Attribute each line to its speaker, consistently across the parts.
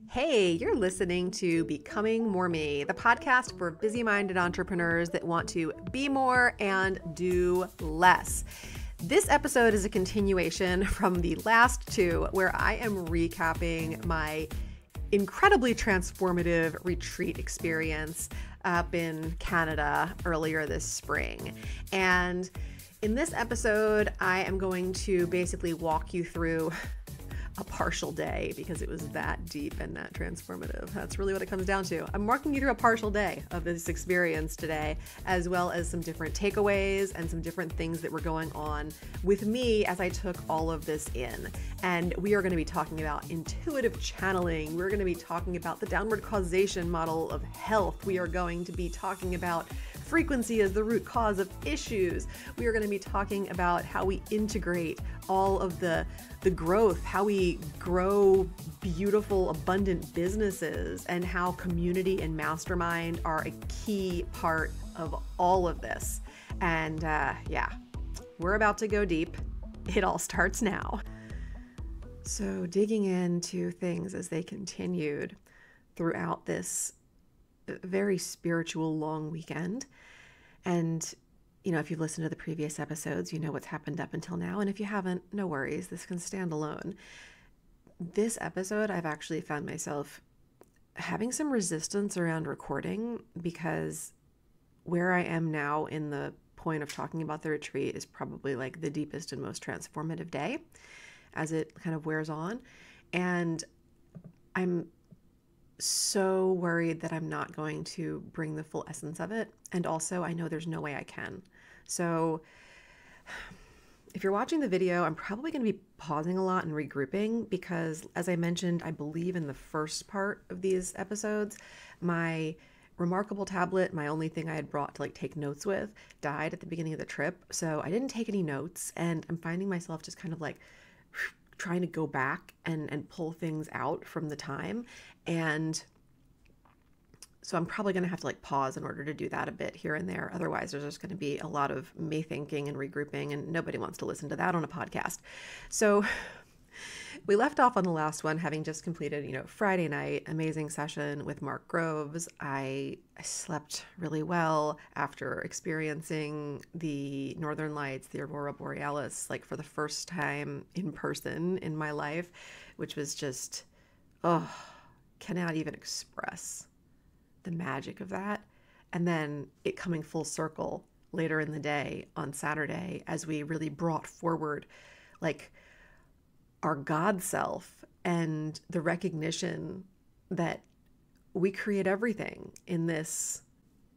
Speaker 1: Hey, you're listening to Becoming More Me, the podcast for busy-minded entrepreneurs that want to be more and do less. This episode is a continuation from the last two, where I am recapping my incredibly transformative retreat experience up in Canada earlier this spring. And in this episode, I am going to basically walk you through a partial day because it was that deep and that transformative. That's really what it comes down to. I'm walking you through a partial day of this experience today, as well as some different takeaways and some different things that were going on with me as I took all of this in. And we are going to be talking about intuitive channeling. We're going to be talking about the downward causation model of health. We are going to be talking about frequency as the root cause of issues. We are going to be talking about how we integrate all of the growth, how we grow beautiful, abundant businesses, and how community and mastermind are a key part of all of this. And we're about to go deep. It all starts now. So digging into things as they continued throughout this very spiritual long weekend. And, you know, if you've listened to the previous episodes, you know what's happened up until now. And if you haven't, no worries, this can stand alone. This episode, I've actually found myself having some resistance around recording because where I am now in the point of talking about the retreat is probably like the deepest and most transformative day as it kind of wears on. And I'm so worried that I'm not going to bring the full essence of it. And also, I know there's no way I can. So if you're watching the video, I'm probably going to be pausing a lot and regrouping because, as I mentioned, I believe in the first part of these episodes, my remarkable tablet, my only thing I had brought to take notes with, died at the beginning of the trip. So I didn't take any notes, and I'm finding myself just kind of trying to go back and pull things out from the time. And so I'm probably going to have to pause in order to do that a bit here and there. Otherwise, there's just going to be a lot of me thinking and regrouping, and nobody wants to listen to that on a podcast. So we left off on the last one, having just completed, Friday night, amazing session with Mark Groves. I slept really well after experiencing the Northern Lights, the Aurora Borealis, for the first time in person in my life, which was just, cannot even express the magic of that. And then it coming full circle later in the day on Saturday as we really brought forward our God self and the recognition that we create everything in this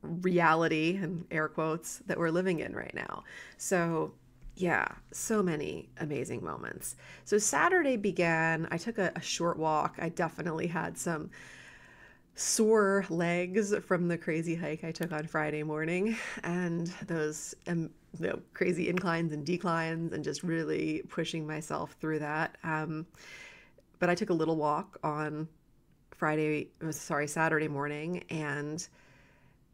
Speaker 1: reality, and air quotes, that we're living in right now. So yeah, so many amazing moments. So Saturday began, I took a short walk. I definitely had some sore legs from the crazy hike I took on Friday morning and those crazy inclines and declines and just really pushing myself through that. But I took a little walk on Saturday morning and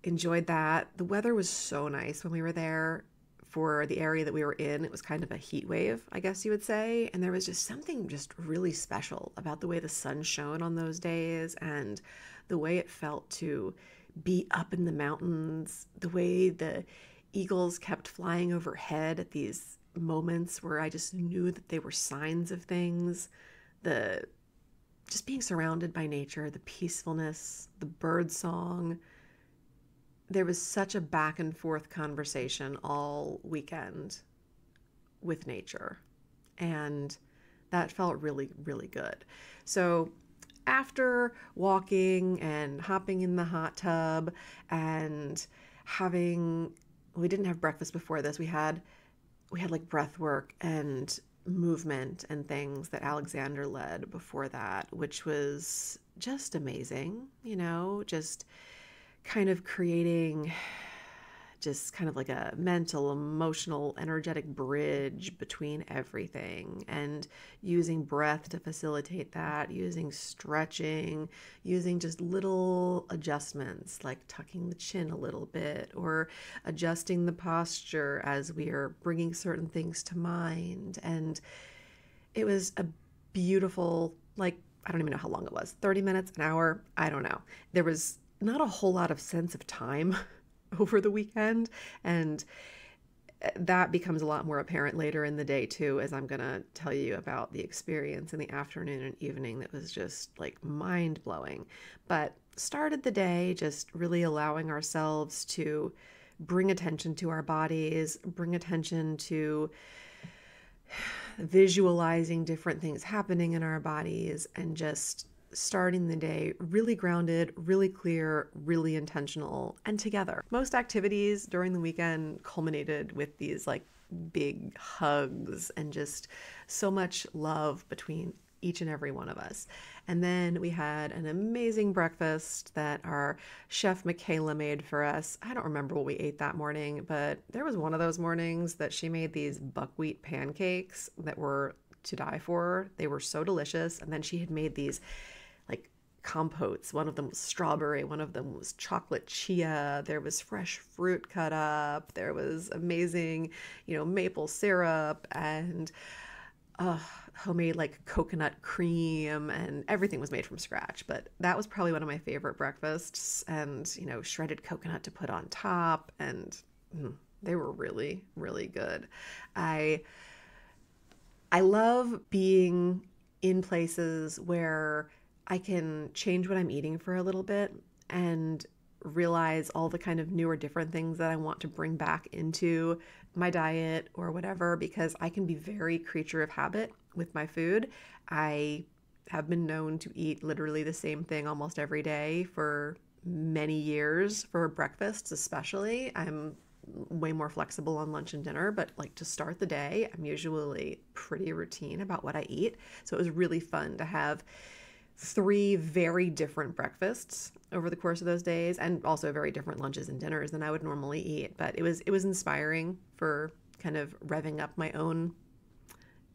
Speaker 1: enjoyed that. The weather was so nice when we were there. For the area that we were in, it was kind of a heat wave, I guess you would say. And there was just something just really special about the way the sun shone on those days and the way it felt to be up in the mountains, the way the eagles kept flying overhead at these moments where I just knew that they were signs of things, just being surrounded by nature, the peacefulness, the bird song. There was such a back and forth conversation all weekend with nature, and that felt really, really good. So after walking and hopping in the hot tub and we didn't have breakfast before this. We had breath work and movement and things that Alexander led before that, which was just amazing, just kind of creating just kind of a mental, emotional, energetic bridge between everything, and using breath to facilitate that, using stretching, using just little adjustments like tucking the chin a little bit or adjusting the posture as we are bringing certain things to mind. And it was a beautiful, I don't even know how long it was, 30 minutes, an hour, I don't know. There was not a whole lot of sense of time over the weekend. And that becomes a lot more apparent later in the day too, as I'm going to tell you about the experience in the afternoon and evening that was just like mind blowing. But started the day just really allowing ourselves to bring attention to our bodies, bring attention to visualizing different things happening in our bodies, and just starting the day really grounded, really clear, really intentional, and together. Most activities during the weekend culminated with these like big hugs and just so much love between each and every one of us. And then we had an amazing breakfast that our chef Michaela made for us. I don't remember what we ate that morning, but there was one of those mornings that she made these buckwheat pancakes that were to die for. They were so delicious. And then she had made these like compotes. One of them was strawberry, one of them was chocolate chia. There was fresh fruit cut up. There was amazing, maple syrup and homemade like coconut cream, and everything was made from scratch. But that was probably one of my favorite breakfasts, and shredded coconut to put on top, and they were really, really good. I love being in places where I can change what I'm eating for a little bit and realize all the kind of new or different things that I want to bring back into my diet or whatever, because I can be very creature of habit with my food. I have been known to eat literally the same thing almost every day for many years, for breakfasts especially. I'm way more flexible on lunch and dinner, but like to start the day, I'm usually pretty routine about what I eat. So it was really fun to have 3 very different breakfasts over the course of those days, and also very different lunches and dinners than I would normally eat. But it was inspiring for kind of revving up my own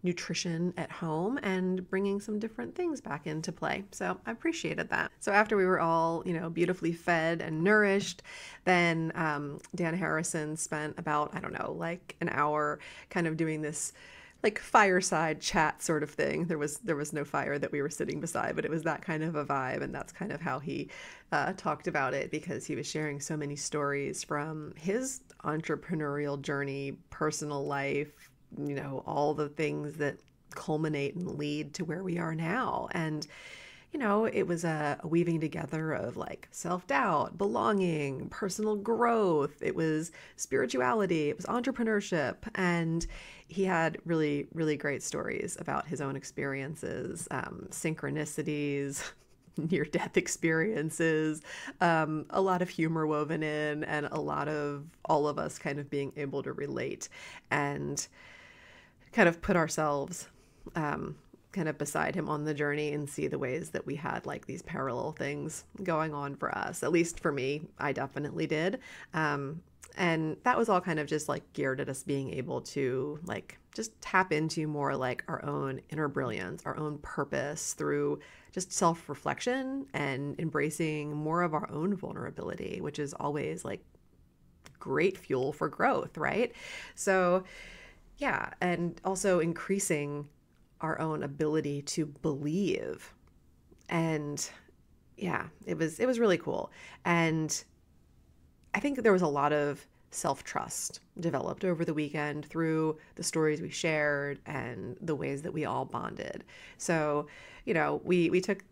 Speaker 1: nutrition at home and bringing some different things back into play. So I appreciated that. So after we were all, beautifully fed and nourished, then Dan Harrison spent about, I don't know, like an hour kind of doing this like fireside chat sort of thing. There was no fire that we were sitting beside, but it was that kind of a vibe. And that's kind of how he talked about it, because he was sharing so many stories from his entrepreneurial journey, personal life, all the things that culminate and lead to where we are now. And it was a weaving together of like self-doubt, belonging, personal growth. It was spirituality. It was entrepreneurship. And he had really, really great stories about his own experiences, synchronicities, near-death experiences, a lot of humor woven in, and a lot of all of us kind of being able to relate and kind of put ourselves kind of beside him on the journey and see the ways that we had like these parallel things going on for us. At least for me, I definitely did. And that was all kind of just like geared at us being able to like just tap into more like our own inner brilliance, our own purpose through just self-reflection and embracing more of our own vulnerability, which is always like great fuel for growth, right? So yeah, and also increasing our own ability to believe. And yeah, it was really cool. And I think there was a lot of self-trust developed over the weekend through the stories we shared and the ways that we all bonded. So, we took,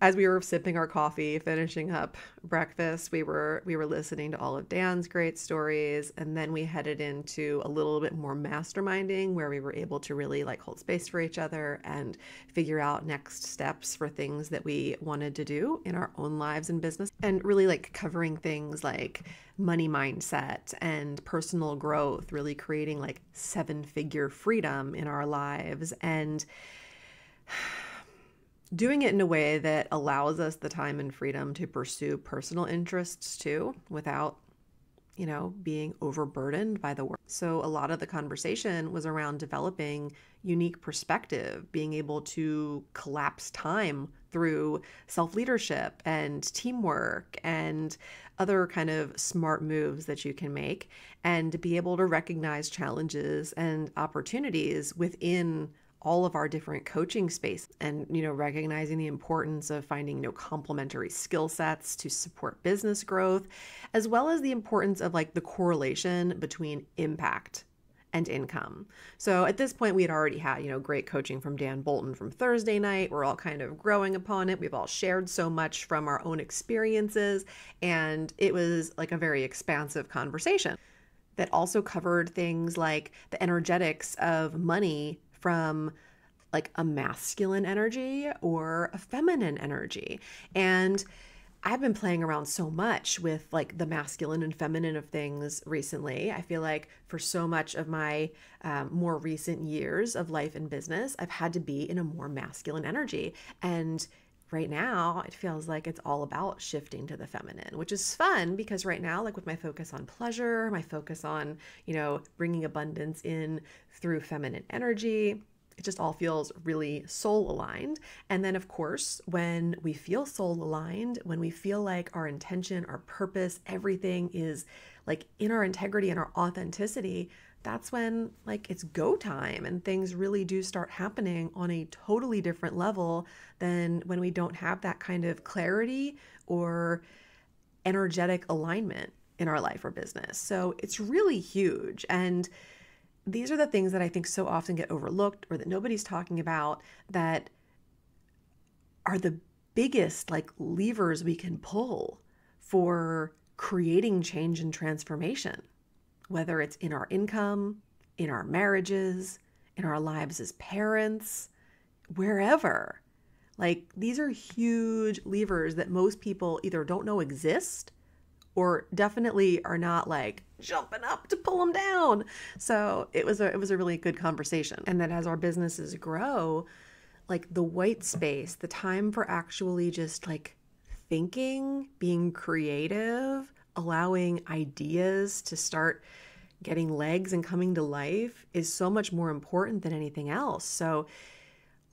Speaker 1: as we were sipping our coffee, finishing up breakfast, we were listening to all of Dan's great stories, and then we headed into a little bit more masterminding, where we were able to really like hold space for each other and figure out next steps for things that we wanted to do in our own lives and business, and really like covering things like money mindset and personal growth, really creating like 7-figure freedom in our lives, and doing it in a way that allows us the time and freedom to pursue personal interests too, without, being overburdened by the work. So a lot of the conversation was around developing unique perspective, being able to collapse time through self-leadership and teamwork and other kind of smart moves that you can make, and to be able to recognize challenges and opportunities within all of our different coaching space and, recognizing the importance of finding, complementary skill sets to support business growth, as well as the importance of like the correlation between impact and income. So at this point, we had already had, great coaching from Dan Bolton from Thursday night. We're all kind of growing upon it. We've all shared so much from our own experiences, and it was like a very expansive conversation that also covered things like the energetics of money from like a masculine energy or a feminine energy. And I've been playing around so much with like the masculine and feminine of things recently. I feel like for so much of my more recent years of life and business, I've had to be in a more masculine energy. And right now, it feels like it's all about shifting to the feminine, which is fun because right now, like with my focus on pleasure, my focus on, bringing abundance in through feminine energy, it just all feels really soul aligned. And then, of course, when we feel soul aligned, when we feel like our intention, our purpose, everything is like in our integrity and our authenticity, that's when like it's go time and things really do start happening on a totally different level than when we don't have that kind of clarity or energetic alignment in our life or business. So it's really huge. And these are the things that I think so often get overlooked or that nobody's talking about that are the biggest like levers we can pull for creating change and transformation, whether it's in our income, in our marriages, in our lives as parents, wherever. Like these are huge levers that most people either don't know exist or definitely are not like jumping up to pull them down. So it was a really good conversation. And then as our businesses grow, like the white space, the time for actually just like thinking, being creative, allowing ideas to start getting legs and coming to life is so much more important than anything else. So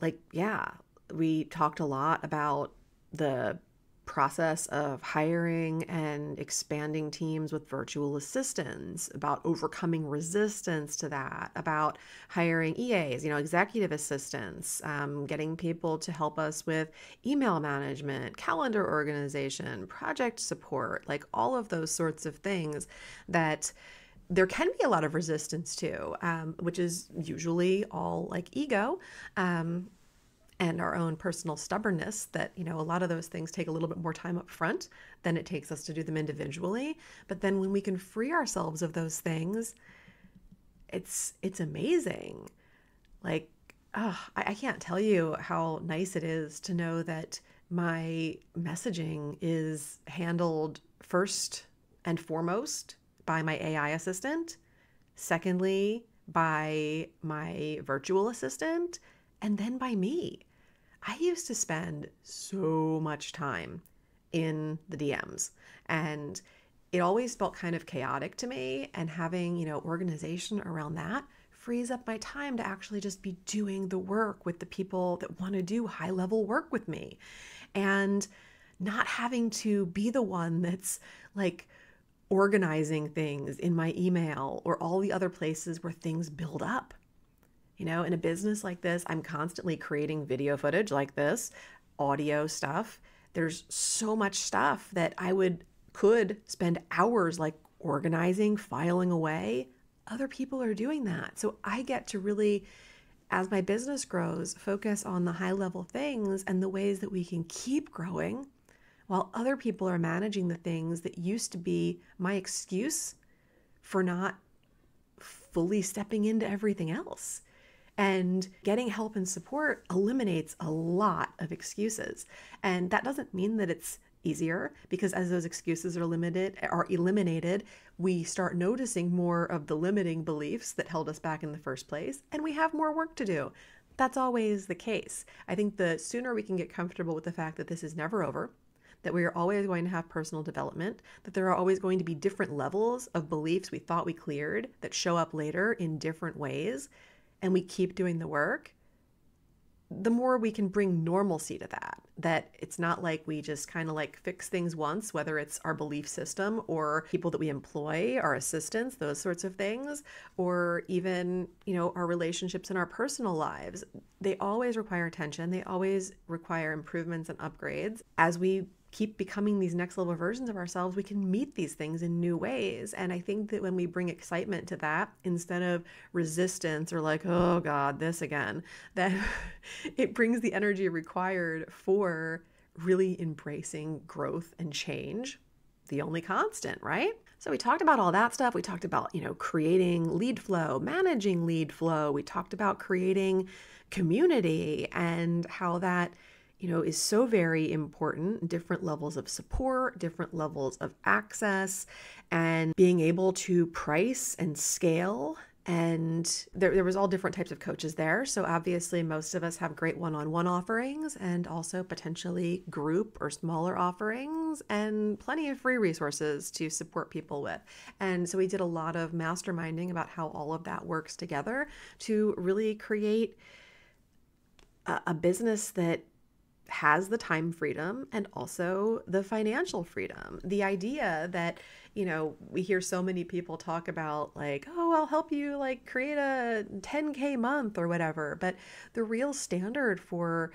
Speaker 1: like, yeah, we talked a lot about the process of hiring and expanding teams with virtual assistants, about overcoming resistance to that, about hiring EAs, executive assistants, getting people to help us with email management, calendar organization, project support, like all of those sorts of things that there can be a lot of resistance to, which is usually all like ego. And our own personal stubbornness that, a lot of those things take a little bit more time up front than it takes us to do them individually. But then when we can free ourselves of those things, it's amazing. Like, I can't tell you how nice it is to know that my messaging is handled first and foremost by my AI assistant, secondly, by my virtual assistant, and then by me. I used to spend so much time in the DMs and it always felt kind of chaotic to me, and having, organization around that frees up my time to actually just be doing the work with the people that want to do high level work with me and not having to be the one that's like organizing things in my email or all the other places where things build up. In a business like this, I'm constantly creating video footage like this, audio stuff. There's so much stuff that I could spend hours like organizing, filing away. Other people are doing that. So I get to really, as my business grows, focus on the high level things and the ways that we can keep growing while other people are managing the things that used to be my excuse for not fully stepping into everything else. And getting help and support eliminates a lot of excuses. And that doesn't mean that it's easier, because as those excuses are eliminated, we start noticing more of the limiting beliefs that held us back in the first place, and we have more work to do. That's always the case. I think the sooner we can get comfortable with the fact that this is never over, that we are always going to have personal development, that there are always going to be different levels of beliefs we thought we cleared that show up later in different ways, and we keep doing the work, the more we can bring normalcy to that. that it's not like we just kind of like fix things once, whether it's our belief system or people that we employ, our assistants, those sorts of things, or even, our relationships in our personal lives. They always require attention. They always require improvements and upgrades. As we keep becoming these next level versions of ourselves, we can meet these things in new ways. And I think that when we bring excitement to that, instead of resistance or like, oh God, this again, that it brings the energy required for really embracing growth and change, the only constant, right? So we talked about all that stuff. We talked about, creating lead flow, managing lead flow. We talked about creating community and how that is so very important, different levels of support, different levels of access, and being able to price and scale. And there was all different types of coaches there. So obviously most of us have great one-on-one offerings and also potentially group or smaller offerings and plenty of free resources to support people with. And so we did a lot of masterminding about how all of that works together to really create a business that has the time freedom and also the financial freedom. The idea that, we hear so many people talk about like, oh, I'll help you like create a 10K month or whatever. But the real standard for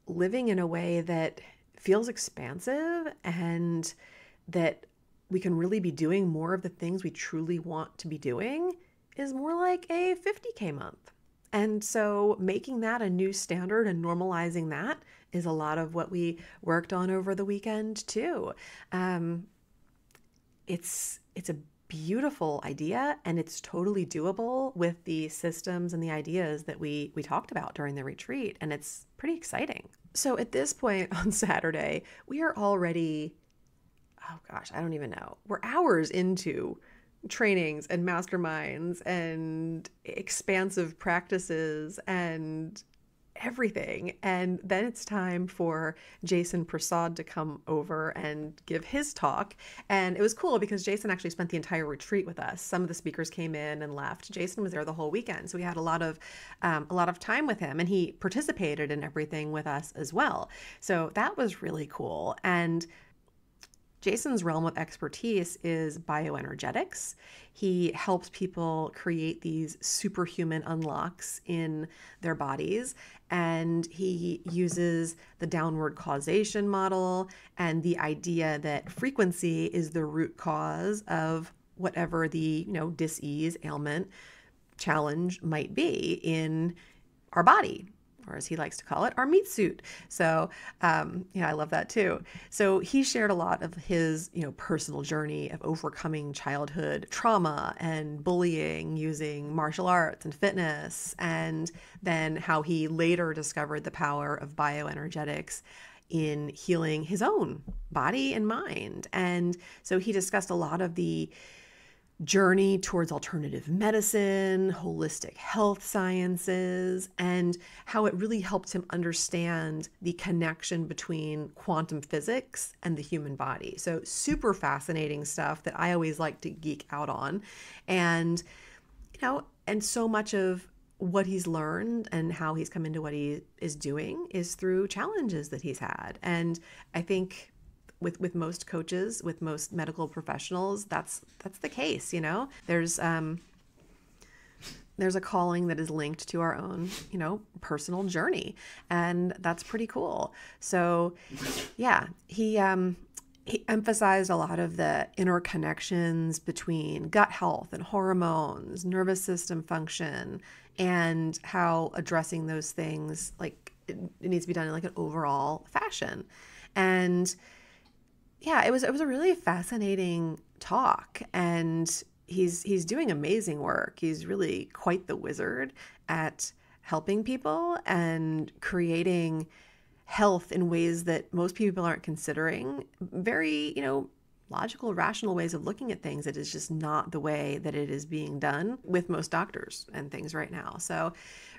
Speaker 1: living in a way that feels expansive and that we can really be doing more of the things we truly want to be doing is more like a 50K month. And so making that a new standard and normalizing that is a lot of what we worked on over the weekend too. It's a beautiful idea and it's totally doable with the systems and the ideas that we talked about during the retreat. And it's pretty exciting. So at this point on Saturday, we are already, oh gosh, I don't even know. We're hours into trainings and masterminds and expansive practices and everything. And then it's time for Jason Prasad to come over and give his talk. And it was cool because Jason actually spent the entire retreat with us. Some of the speakers came in and left. Jason was there the whole weekend. So we had a lot of time with him and he participated in everything with us as well. So that was really cool. And Jason's realm of expertise is bioenergetics. He helps people create these superhuman unlocks in their bodies, and he uses the downward causation model and the idea that frequency is the root cause of whatever the, dis-ease, ailment, challenge might be in our body, or as he likes to call it, our meat suit. So, I love that too. So he shared a lot of his, personal journey of overcoming childhood trauma and bullying using martial arts and fitness, and then how he later discovered the power of bioenergetics in healing his own body and mind. And so he discussed a lot of the journey towards alternative medicine, holistic health sciences, and how it really helped him understand the connection between quantum physics and the human body. So super fascinating stuff that I always like to geek out on. And, and so much of what he's learned and how he's come into what he is doing is through challenges that he's had. And I think with most coaches, with most medical professionals, that's the case. There's a calling that is linked to our own, personal journey, and that's pretty cool. So yeah, he emphasized a lot of the interconnections between gut health and hormones, nervous system function, and how addressing those things, like it needs to be done in like an overall fashion. And yeah, it was a really fascinating talk, and he's doing amazing work. He's really quite the wizard at helping people and creating health in ways that most people aren't considering. Very, logical, rational ways of looking at things. It is just not the way that it is being done with most doctors and things right now. So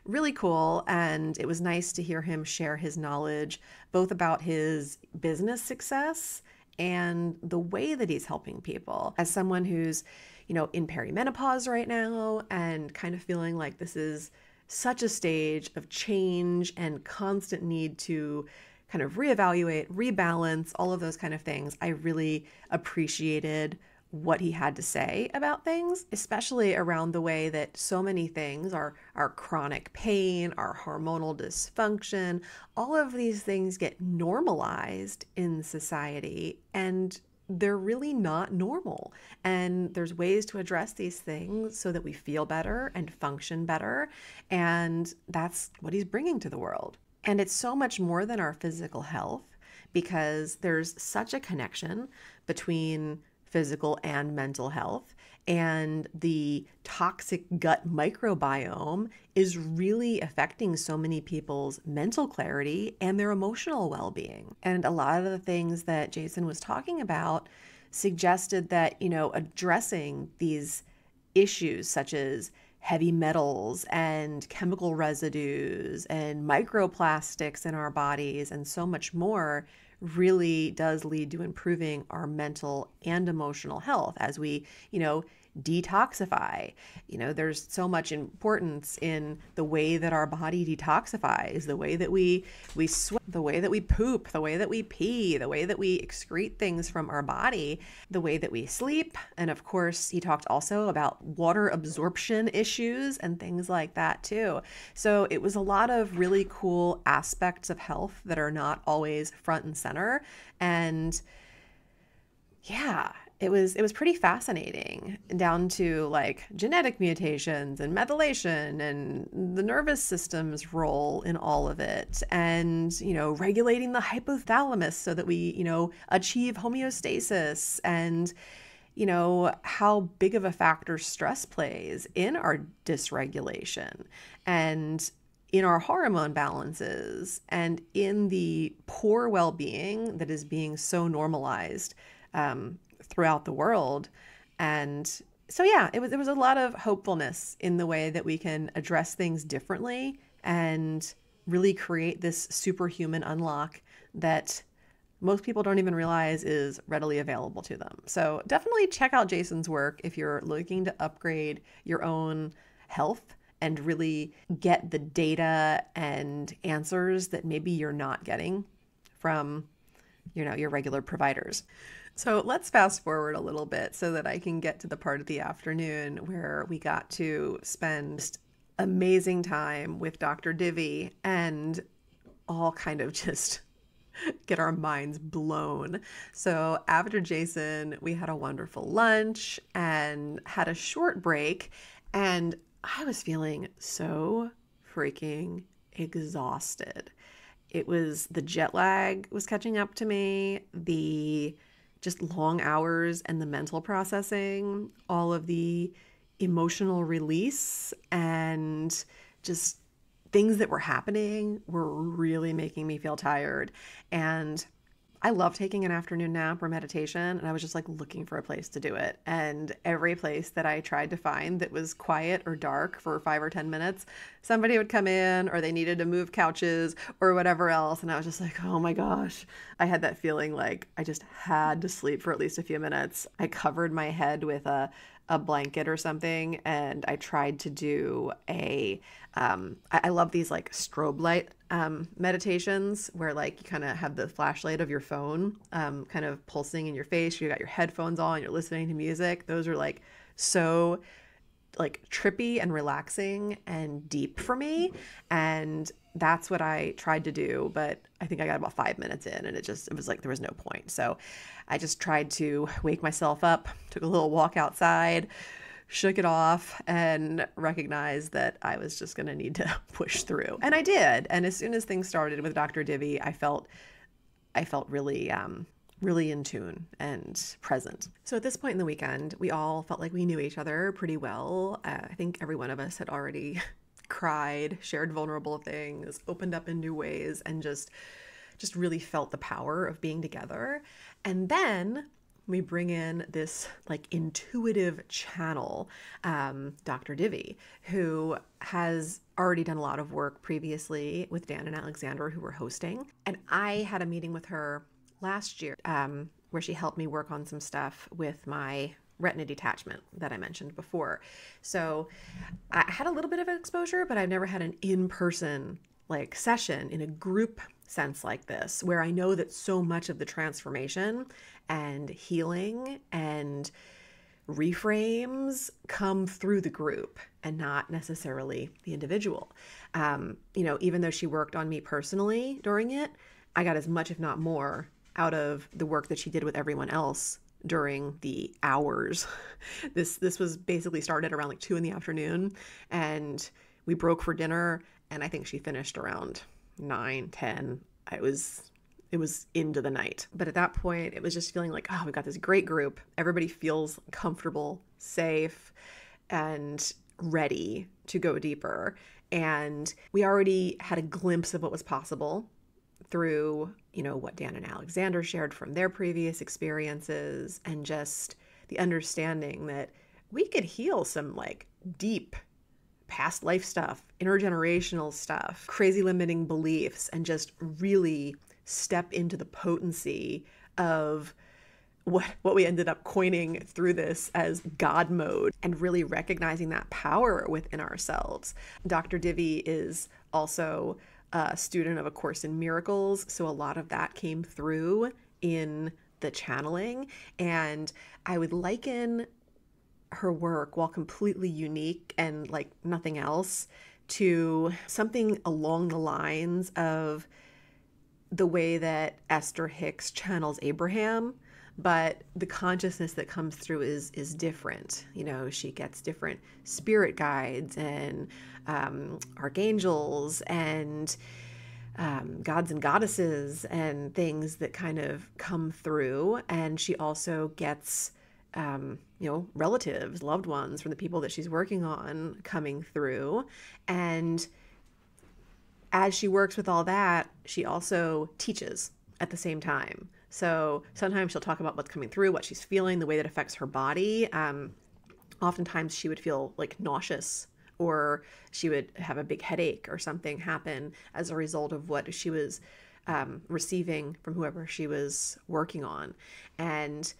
Speaker 1: really cool. And it was nice to hear him share his knowledge, both about his business success and the way that he's helping people. As someone who's, in perimenopause right now and kind of feeling like this is such a stage of change and constant need to kind of reevaluate, rebalance, all of those kind of things. I really appreciated what he had to say about things, especially around the way that so many things, our chronic pain, our hormonal dysfunction, all of these things get normalized in society, and they're really not normal. And there's ways to address these things so that we feel better and function better. And that's what he's bringing to the world. And it's so much more than our physical health, because there's such a connection between physical and mental health. And the toxic gut microbiome is really affecting so many people's mental clarity and their emotional well-being. And a lot of the things that Jason was talking about suggested that, addressing these issues such as heavy metals and chemical residues and microplastics in our bodies and so much more really does lead to improving our mental and emotional health as we, detoxify. There's so much importance in the way that our body detoxifies, the way that we sweat, the way that we poop, the way that we pee, the way that we excrete things from our body, the way that we sleep. And of course, he talked also about water absorption issues and things like that too. So it was a lot of really cool aspects of health that are not always front and center. And yeah, it was pretty fascinating, down to like genetic mutations and methylation and the nervous system's role in all of it, and regulating the hypothalamus so that we achieve homeostasis, and how big of a factor stress plays in our dysregulation and in our hormone balances and in the poor well-being that is being so normalized throughout the world. And so, yeah, there was a lot of hopefulness in the way that we can address things differently and really create this superhuman unlock that most people don't even realize is readily available to them. So definitely check out Jason's work if you're looking to upgrade your own health and really get the data and answers that maybe you're not getting from your regular providers. So let's fast forward a little bit so that I can get to the part of the afternoon where we got to spend amazing time with Dr. Divi and all kind of just get our minds blown. So after Jason, we had a wonderful lunch and had a short break, and I was feeling so freaking exhausted. It was the jet lag was catching up to me, the just long hours and the mental processing, all of the emotional release and just things that were happening were really making me feel tired. And I love taking an afternoon nap or meditation, and I was just like looking for a place to do it. And every place that I tried to find that was quiet or dark for 5 or 10 minutes, somebody would come in, or they needed to move couches or whatever else. And I was just like, oh my gosh, I had that feeling like I just had to sleep for at least a few minutes. I covered my head with a blanket or something, and I tried to do I love these like strobe light meditations where like you kind of have the flashlight of your phone kind of pulsing in your face. You got your headphones on, you're listening to music. Those are like so like trippy and relaxing and deep for me. And that's what I tried to do, but I think I got about 5 minutes in and it was like there was no point. So I just tried to wake myself up, took a little walk outside, shook it off, and recognized that I was just going to need to push through. And I did. And as soon as things started with Dr. Divi, I felt really really in tune and present. So at this point in the weekend, we all felt like we knew each other pretty well. I think every one of us had already cried, shared vulnerable things, opened up in new ways, and just really felt the power of being together. And then we bring in this like intuitive channel, Dr. Divi, who has already done a lot of work previously with Dan and Alexandra, who were hosting. And I had a meeting with her last year where she helped me work on some stuff with my retina detachment that I mentioned before. So I had a little bit of exposure, but I've never had an in-person like session in a group sense like this, where I know that so much of the transformation and healing and reframes come through the group and not necessarily the individual. Even though she worked on me personally during it, I got as much, if not more, out of the work that she did with everyone else during the hours. This was basically started around like 2 p.m, and we broke for dinner, and I think she finished around 9, 10. It was into the night. But at that point, it was just feeling like, oh, we've got this great group. Everybody feels comfortable, safe, and ready to go deeper. And we already had a glimpse of what was possible through, what Dan and Alexander shared from their previous experiences, and just the understanding that we could heal some like deep past life stuff, intergenerational stuff, crazy limiting beliefs, and just really step into the potency of what we ended up coining through this as God mode, and really recognizing that power within ourselves. Dr. Divi is also a student of A Course in Miracles, so a lot of that came through in the channeling, and I would liken her work, while completely unique and like nothing else, to something along the lines of the way that Esther Hicks channels Abraham, but the consciousness that comes through is different. She gets different spirit guides and archangels and gods and goddesses and things that kind of come through. And she also gets relatives, loved ones from the people that she's working on coming through. And as she works with all that, she also teaches at the same time. So sometimes she'll talk about what's coming through, what she's feeling, the way that affects her body. Oftentimes she would feel like nauseous, or she would have a big headache or something happen as a result of what she was receiving from whoever she was working on. And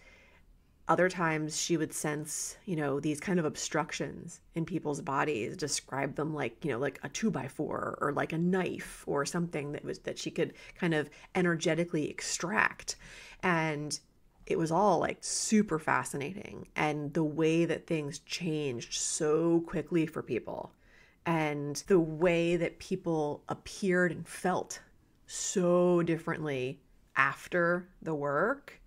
Speaker 1: other times she would sense, these kind of obstructions in people's bodies, describe them like, like a 2x4 or like a knife or something that she could kind of energetically extract. And it was all like super fascinating. And the way that things changed so quickly for people, and the way that people appeared and felt so differently after the work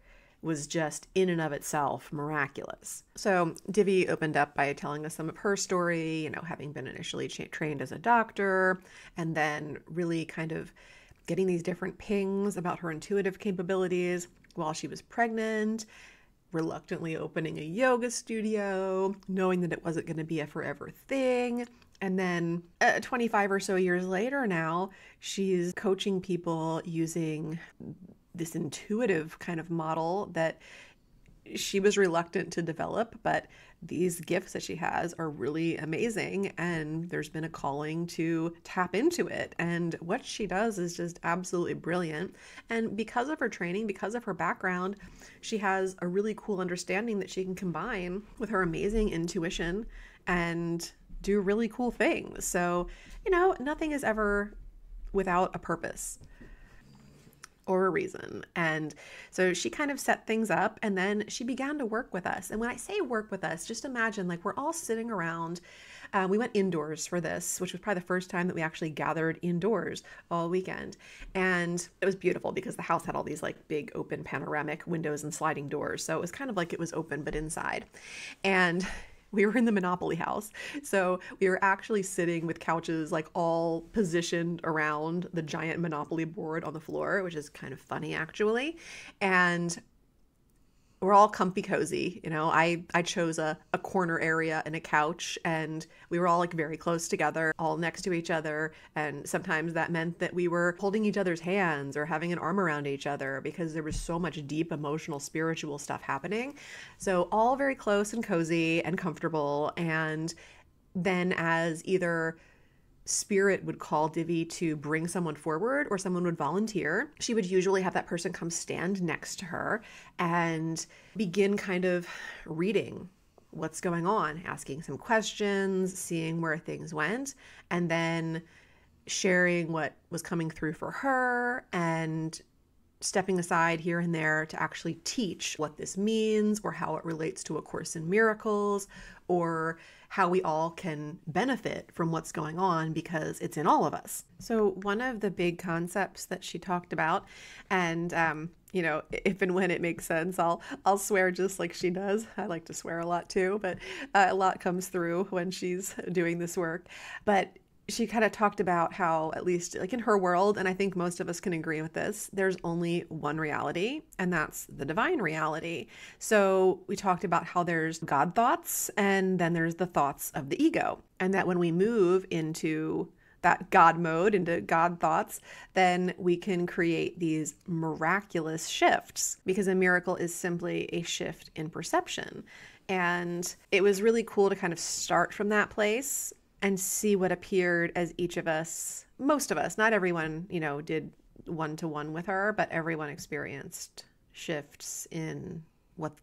Speaker 1: was just in and of itself miraculous. So Divi opened up by telling us some of her story, having been initially trained as a doctor, and then really kind of getting these different pings about her intuitive capabilities while she was pregnant, reluctantly opening a yoga studio, knowing that it wasn't going to be a forever thing. And then 25 or so years later now, she's coaching people using this intuitive kind of model that she was reluctant to develop, but these gifts that she has are really amazing, and there's been a calling to tap into it. And what she does is just absolutely brilliant. And because of her training, because of her background, she has a really cool understanding that she can combine with her amazing intuition and do really cool things. So, nothing is ever without a purpose or a reason. And so she kind of set things up, and then she began to work with us. And when I say work with us, just imagine like we're all sitting around. We went indoors for this, which was probably the first time that we actually gathered indoors all weekend. And it was beautiful because the house had all these like big open panoramic windows and sliding doors. So it was kind of like it was open, but inside. And we were in the Monopoly house. So we were actually sitting with couches like all positioned around the giant Monopoly board on the floor, which is kind of funny actually. And we're all comfy cozy. I chose a corner area and a couch, and we were all like very close together, all next to each other. And sometimes that meant that we were holding each other's hands or having an arm around each other because there was so much deep emotional, spiritual stuff happening. So all very close and cozy and comfortable. And then as either Spirit would call Divi to bring someone forward or someone would volunteer, she would usually have that person come stand next to her and begin kind of reading what's going on, asking some questions, seeing where things went, and then sharing what was coming through for her and stepping aside here and there to actually teach what this means or how it relates to A Course in Miracles or how we all can benefit from what's going on because it's in all of us. So one of the big concepts that she talked about, and if and when it makes sense, I'll swear just like she does. I like to swear a lot too, but a lot comes through when she's doing this work. But she kind of talked about how, at least like in her world, and I think most of us can agree with this, there's only one reality, and that's the divine reality. So we talked about how there's God thoughts, and then there's the thoughts of the ego. And that when we move into that God mode, into God thoughts, then we can create these miraculous shifts, because a miracle is simply a shift in perception. And it was really cool to kind of start from that place and see what appeared as each of us, most of us, not everyone, did one-to-one with her, but everyone experienced shifts in what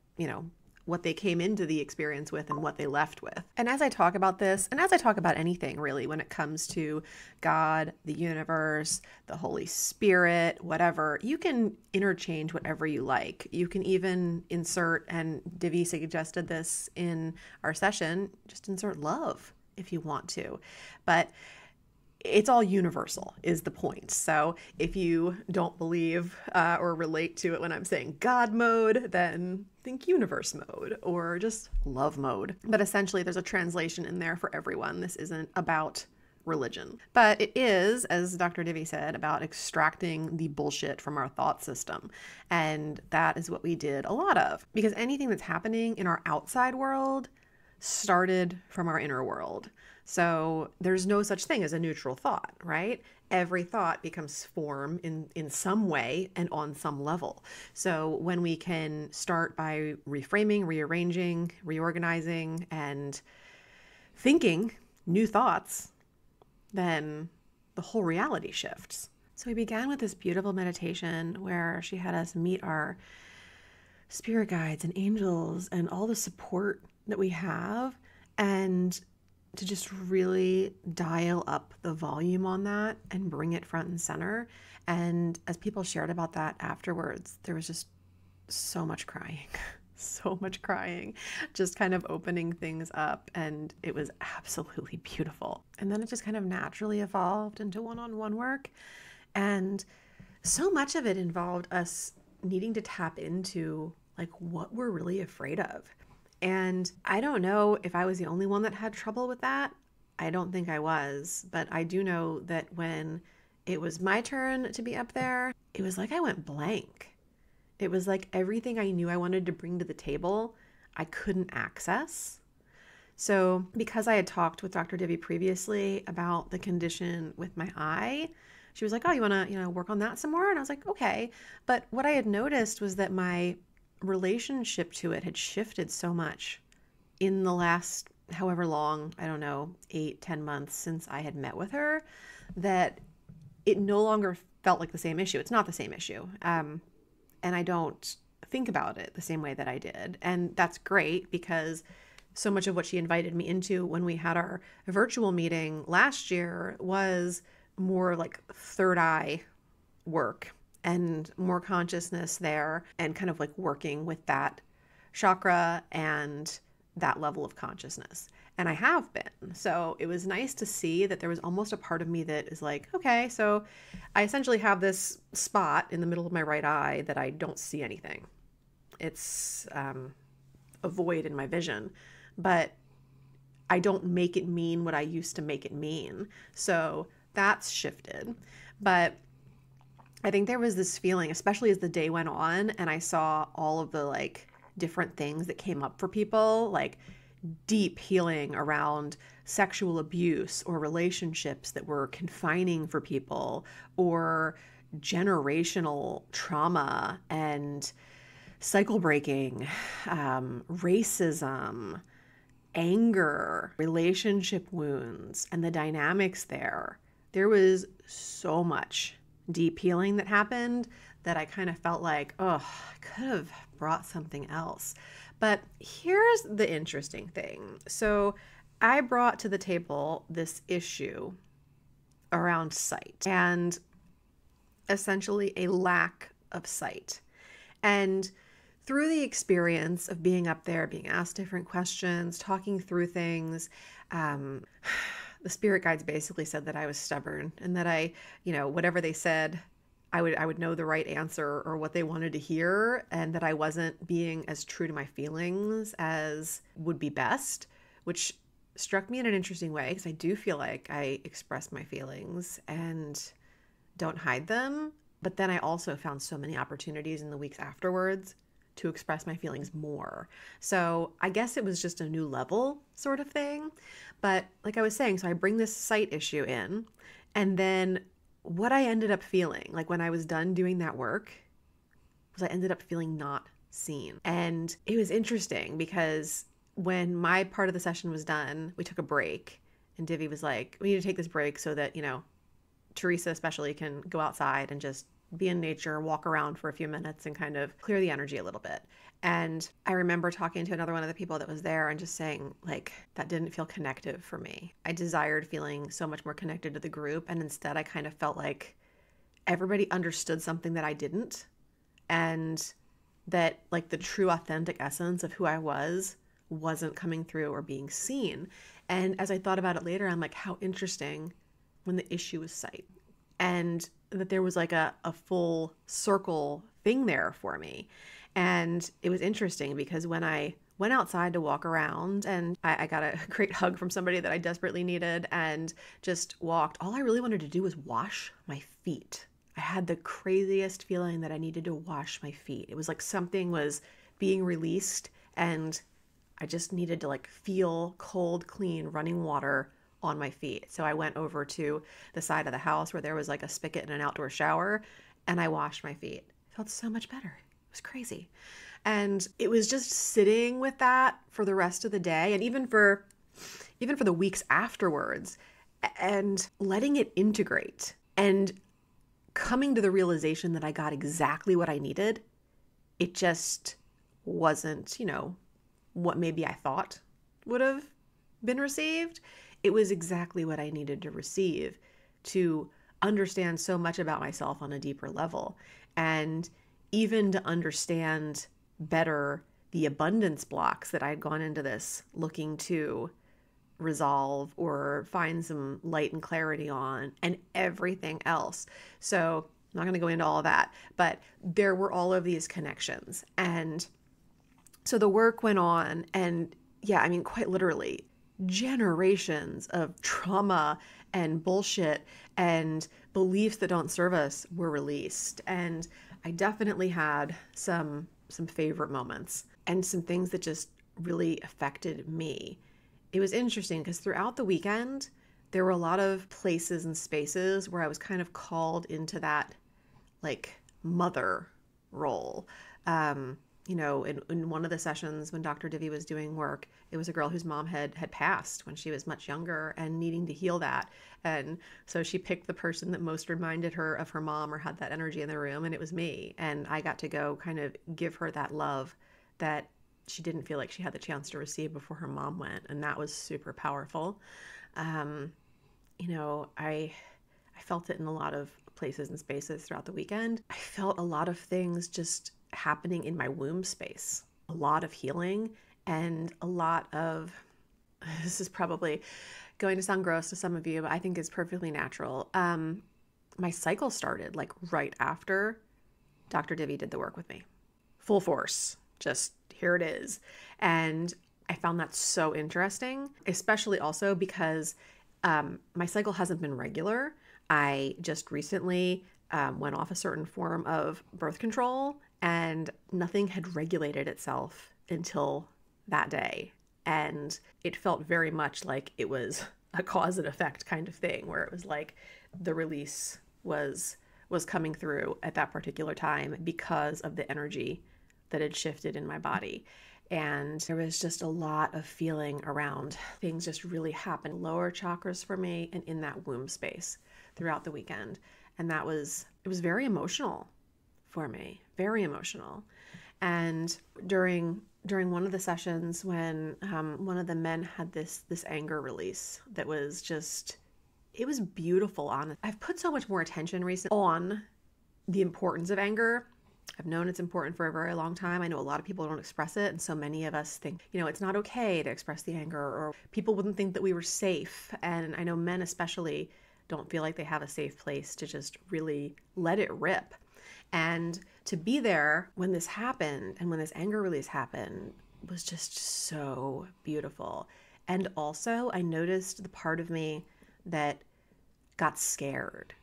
Speaker 1: they came into the experience with and what they left with. And as I talk about this, and as I talk about anything really, when it comes to God, the universe, the Holy Spirit, whatever, you can interchange whatever you like. You can even insert, and Divi suggested this in our session, just insert love if you want to, but it's all universal is the point. So if you don't believe or relate to it when I'm saying God mode, then think universe mode or just love mode. But essentially there's a translation in there for everyone. This isn't about religion, but it is, as Dr. Divi said, about extracting the bullshit from our thought system. And that is what we did a lot of, because anything that's happening in our outside world started from our inner world. So there's no such thing as a neutral thought, right? Every thought becomes form in some way and on some level. So when we can start by reframing, rearranging, reorganizing, and thinking new thoughts, then the whole reality shifts. So we began with this beautiful meditation where she had us meet our spirit guides and angels and all the support that we have, and to just really dial up the volume on that and bring it front and center. And as people shared about that afterwards, there was just so much crying, just kind of opening things up. And it was absolutely beautiful. And then it just kind of naturally evolved into one-on-one work. And so much of it involved us needing to tap into like what we're really afraid of. And I don't know if I was the only one that had trouble with that. I don't think I was, but I do know that when it was my turn to be up there, it was like I went blank. It was like everything I knew I wanted to bring to the table, I couldn't access. So because I had talked with Dr. Divi previously about the condition with my eye, she was like, oh, you want to, work on that some more? And I was like, okay. But what I had noticed was that my relationship to it had shifted so much in the last however long, I don't know, 8-10 months since I had met with her, that it no longer felt like the same issue. It's not the same issue. And I don't think about it the same way that I did. And that's great, because so much of what she invited me into when we had our virtual meeting last year was more like third eye work and more consciousness there, and kind of like working with that chakra and that level of consciousness. And I have been. So it was nice to see that there was almost a part of me that is like, okay, so I essentially have this spot in the middle of my right eye that I don't see anything. It's a void in my vision, but I don't make it mean what I used to make it mean. So that's shifted. But I think there was this feeling, especially as the day went on and I saw all of the like different things that came up for people, like deep healing around sexual abuse or relationships that were confining for people, or generational trauma and cycle breaking, racism, anger, relationship wounds, and the dynamics there. There was so much deep healing that happened that I kind of felt like, oh, I could have brought something else. But here's the interesting thing. So I brought to the table this issue around sight and essentially a lack of sight. And through the experience of being up there, being asked different questions, talking through things, the spirit guides basically said that I was stubborn and that I, whatever they said, I would know the right answer or what they wanted to hear, and that I wasn't being as true to my feelings as would be best, which struck me in an interesting way because I do feel like I express my feelings and don't hide them. But then I also found so many opportunities in the weeks afterwards to express my feelings more. So I guess it was just a new level sort of thing. But like I was saying, so I bring this sight issue in, and then what I ended up feeling, like when I was done doing that work, was I ended up feeling not seen. And it was interesting because when my part of the session was done, we took a break, and Divi was like, we need to take this break so that, Teresa especially can go outside and just be in nature, walk around for a few minutes and kind of clear the energy a little bit. And I remember talking to another one of the people that was there and just saying, like, that didn't feel connective for me. I desired feeling so much more connected to the group. And instead I kind of felt like everybody understood something that I didn't. And that like the true authentic essence of who I wasn't coming through or being seen. And as I thought about it later, I'm like, how interesting when the issue was sight. And that there was like a full circle thing there for me. And it was interesting because when I went outside to walk around, and I got a great hug from somebody that I desperately needed and just walked, all I really wanted to do was wash my feet. I had the craziest feeling that I needed to wash my feet. It was like something was being released and I just needed to like feel cold, clean, running water on my feet. So I went over to the side of the house where there was like a spigot and an outdoor shower, and I washed my feet. It felt so much better. It was crazy. And it was just sitting with that for the rest of the day, and even for the weeks afterwards, and letting it integrate and coming to the realization that I got exactly what I needed. It just wasn't, what maybe I thought would have been received. It was exactly what I needed to receive to understand so much about myself on a deeper level, and even to understand better the abundance blocks that I'd gone into this looking to resolve or find some light and clarity on, and everything else. So I'm not going to go into all of that, but there were all of these connections. And so the work went on, and yeah, I mean, quite literally, generations of trauma and bullshit and beliefs that don't serve us were released. And I definitely had some favorite moments and some things that just really affected me. It was interesting because throughout the weekend, there were a lot of places and spaces where I was kind of called into that like mother role. In one of the sessions when Dr. Divi was doing work, it was a girl whose mom had passed when she was much younger and needing to heal that. And so she picked the person that most reminded her of her mom or had that energy in the room, and it was me. And I got to go kind of give her that love that she didn't feel like she had the chance to receive before her mom went. And that was super powerful. I felt it in a lot of places and spaces throughout the weekend. I felt a lot of things just happening in my womb space, a lot of healing and a lot of, this is probably going to sound gross to some of you, but I think it's perfectly natural. My cycle started like right after Dr. Divi did the work with me. Full force, just here it is. And I found that so interesting, especially also because my cycle hasn't been regular. I just recently went off a certain form of birth control, and nothing had regulated itself until that day. And it felt very much like it was a cause and effect kind of thing, where it was like the release was coming through at that particular time because of the energy that had shifted in my body. And there was just a lot of feeling around things just really happened, lower chakras for me and in that womb space throughout the weekend. And it was very emotional for me, very emotional. And during one of the sessions when one of the men had this anger release that was just, it was beautiful. I've put so much more attention recently on the importance of anger. I've known it's important for a very long time. I know a lot of people don't express it. And so many of us think, it's not okay to express the anger, or people wouldn't think that we were safe. And I know men especially don't feel like they have a safe place to just really let it rip. And to be there when this happened and when this anger release happened was just so beautiful. And also I noticed the part of me that got scared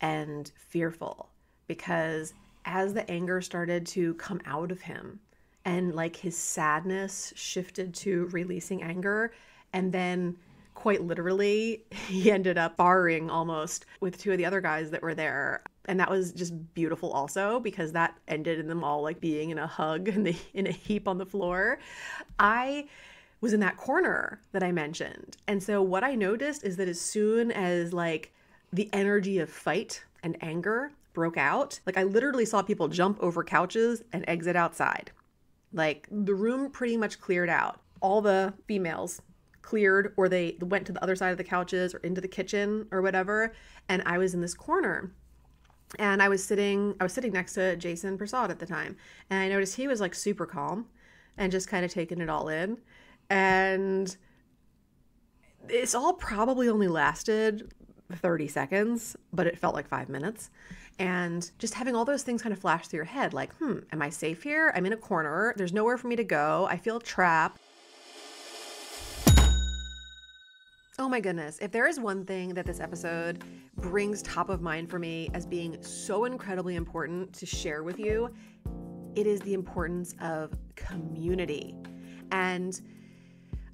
Speaker 1: and fearful, because as the anger started to come out of him and like his sadness shifted to releasing anger, and then quite literally he ended up sparring almost with two of the other guys that were there. And that was just beautiful also, because that ended in them all like being in a hug and in a heap on the floor. I was in that corner that I mentioned. And so what I noticed is that as soon as like the energy of fight and anger broke out, like I literally saw people jump over couches and exit outside. Like the room pretty much cleared out. All the females cleared, or they went to the other side of the couches or into the kitchen or whatever. And I was in this corner. And I was sitting next to Jason Prasad at the time. And I noticed he was like super calm and just kind of taking it all in. And it's all probably only lasted 30 seconds, but it felt like 5 minutes. And just having all those things kind of flash through your head, like, am I safe here? I'm in a corner. There's nowhere for me to go. I feel trapped. Oh my goodness. If there is one thing that this episode brings top of mind for me as being so incredibly important to share with you, it is the importance of community. And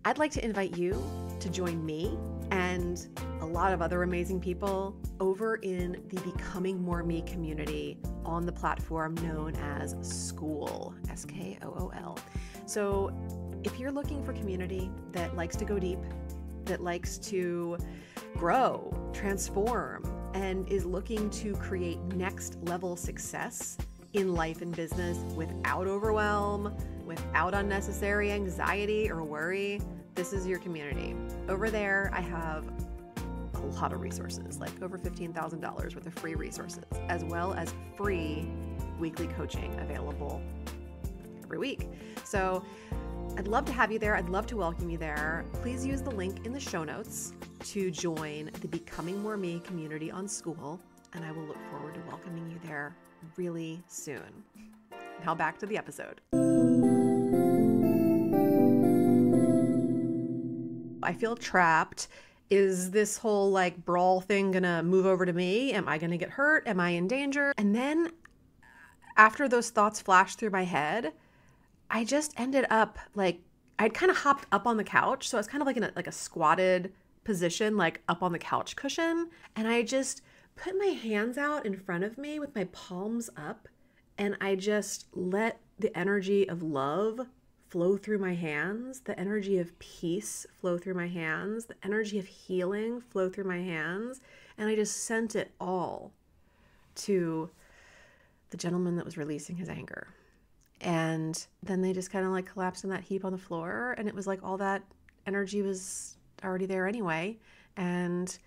Speaker 1: I'd like to invite you to join me and a lot of other amazing people over in the Becoming More Me community on the platform known as School, Skool. So if you're looking for community that likes to go deep, that likes to grow, transform, and is looking to create next level success in life and business without overwhelm, without unnecessary anxiety or worry, this is your community. Over there, I have a lot of resources, like over $15,000 worth of free resources, as well as free weekly coaching available every week. So I'd love to have you there. I'd love to welcome you there. Please use the link in the show notes to join the Becoming More Me community on School, and I will look forward to welcoming you there really soon. Now back to the episode. I feel trapped. Is this whole like brawl thing gonna move over to me? Am I gonna get hurt? Am I in danger? And then after those thoughts flashed through my head, I just ended up like, I'd kind of hopped up on the couch. So I was kind of like in a squatted position, like up on the couch cushion. And I just put my hands out in front of me with my palms up. And I just let the energy of love flow through my hands, the energy of peace flow through my hands, the energy of healing flow through my hands. And I just sent it all to the gentleman that was releasing his anger. And then they just kind of like collapsed in that heap on the floor. And it was like all that energy was already there anyway. And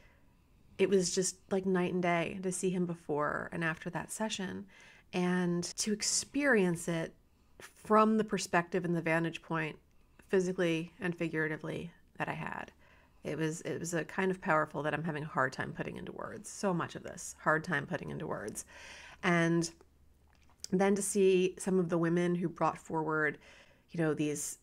Speaker 1: it was just like night and day to see him before and after that session. And to experience it from the perspective and the vantage point, physically and figuratively, that I had. It was a kind of powerful that I'm having a hard time putting into words. So much of this, hard time putting into words. And then to see some of the women who brought forward, these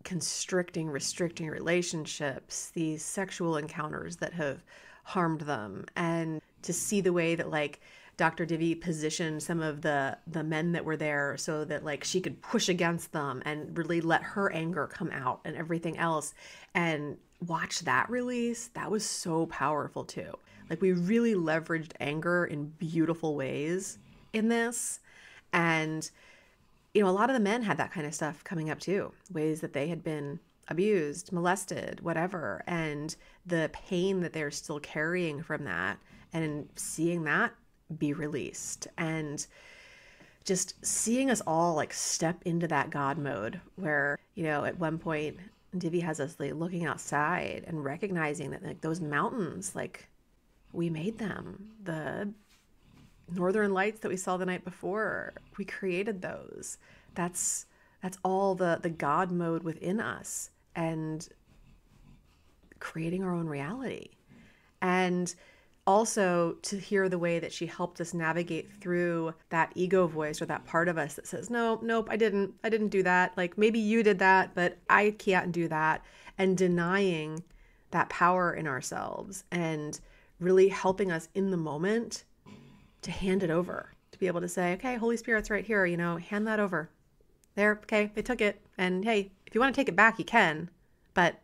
Speaker 1: constricting, restricting relationships, these sexual encounters that have harmed them, and to see the way that like Dr. Divi positioned some of the men that were there so that like she could push against them and really let her anger come out and everything else, and watch that release. That was so powerful too. Like we really leveraged anger in beautiful ways in this. And, a lot of the men had that kind of stuff coming up too, ways that they had been abused, molested, whatever. And the pain that they're still carrying from that, and seeing that be released, and just seeing us all like step into that God mode where, at one point Divi has us like looking outside and recognizing that like those mountains, like we made them. The northern lights that we saw the night before, we created those. That's all the God mode within us, and creating our own reality. And also to hear the way that she helped us navigate through that ego voice, or that part of us that says, nope, I didn't do that. Like, maybe you did that, but I can't do that. And denying that power in ourselves, and really helping us in the moment to hand it over, to be able to say, okay, Holy Spirit's right here, hand that over. There, okay, they took it. And hey, if you want to take it back, you can, but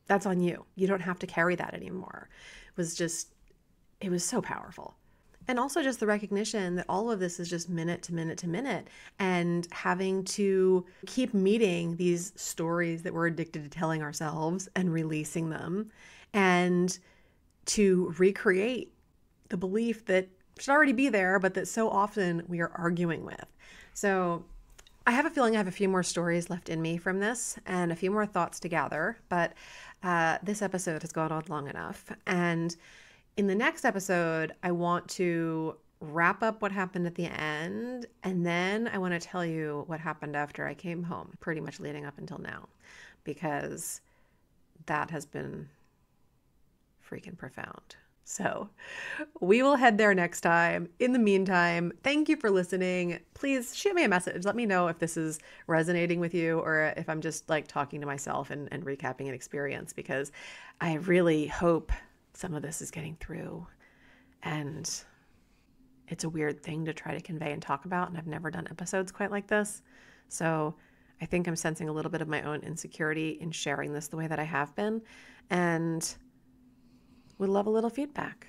Speaker 1: that's on you. You don't have to carry that anymore. It was so powerful. And also just the recognition that all of this is just minute to minute to minute, and having to keep meeting these stories that we're addicted to telling ourselves and releasing them, and to recreate the belief that should already be there, but that so often we are arguing with. So I have a feeling I have a few more stories left in me from this, and a few more thoughts to gather, but this episode has gone on long enough. And in the next episode, I want to wrap up what happened at the end, and then I want to tell you what happened after I came home, pretty much leading up until now, because that has been freaking profound. So we will head there next time. In the meantime, thank you for listening. Please shoot me a message. Let me know if this is resonating with you, or if I'm just like talking to myself and recapping an experience, because I really hope some of this is getting through. And it's a weird thing to try to convey and talk about, and I've never done episodes quite like this. So I think I'm sensing a little bit of my own insecurity in sharing this the way that I have been, and would love a little feedback.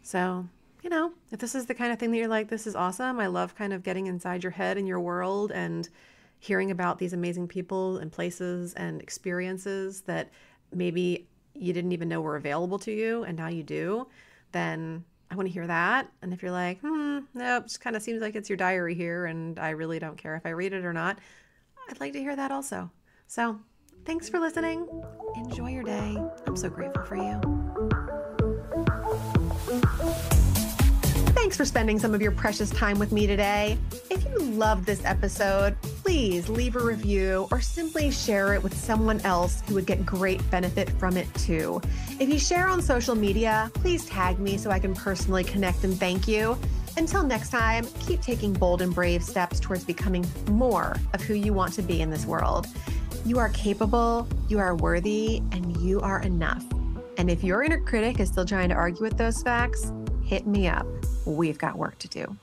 Speaker 1: So, if this is the kind of thing that you're like, this is awesome. I love kind of getting inside your head and your world and hearing about these amazing people and places and experiences that maybe you didn't even know were available to you, and now you do, then I want to hear that. And if you're like, nope, just kind of seems like it's your diary here, and I really don't care if I read it or not, I'd like to hear that also. So thanks for listening. Enjoy your day. I'm so grateful for you. Thanks for spending some of your precious time with me today. If you loved this episode, please leave a review or simply share it with someone else who would get great benefit from it too. If you share on social media, please tag me so I can personally connect and thank you. Until next time, keep taking bold and brave steps towards becoming more of who you want to be in this world. You are capable, you are worthy, and you are enough. And if your inner critic is still trying to argue with those facts, hit me up. We've got work to do.